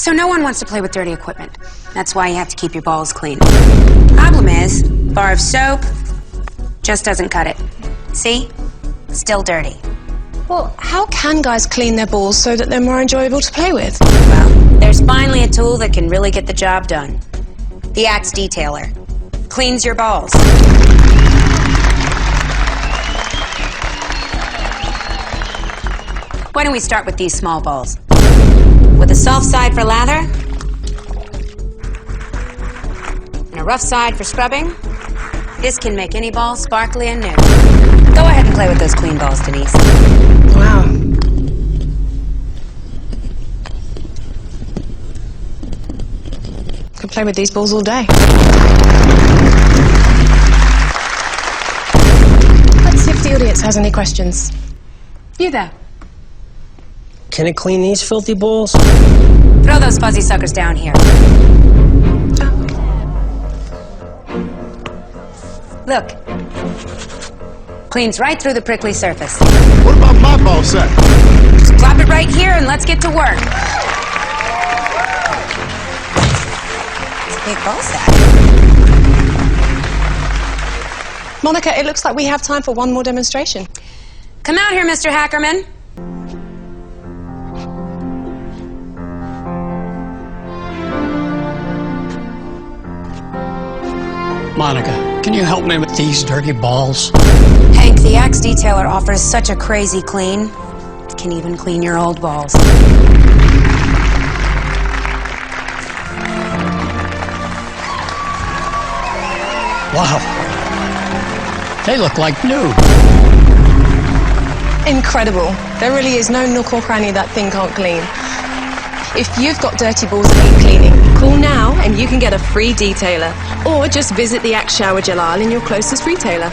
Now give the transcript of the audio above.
So no one wants to play with dirty equipment. That's why you have to keep your balls clean. Problem is, bar of soap just doesn't cut it. See? Still dirty. Well, how can guys clean their balls so that they're more enjoyable to play with? Well, there's finally a tool that can really get the job done. The Axe Detailer. Cleans your balls. Why don't we start with these small balls? With a soft side for lather, and a rough side for scrubbing, this can make any ball sparkly and new. Go ahead and play with those clean balls, Denise. Wow. Could play with these balls all day. Let's see if the audience has any questions. You there. Can it clean these filthy balls? Throw those fuzzy suckers down here. Look. Cleans right through the prickly surface. What about my ball sack? Just plop it right here and let's get to work. It's a big ball sack. Monica, it looks like we have time for one more demonstration. Come out here, Mr. Hackerman. Monica, can you help me with these dirty balls? Hank, the Axe Detailer offers such a crazy clean. It can even clean your old balls. Wow. They look like new. Incredible. There really is no nook or cranny that thing can't clean. If you've got dirty balls that need cleaning, call now and you can get a free detailer. Or just visit the Axe Shower Jalal in your closest retailer.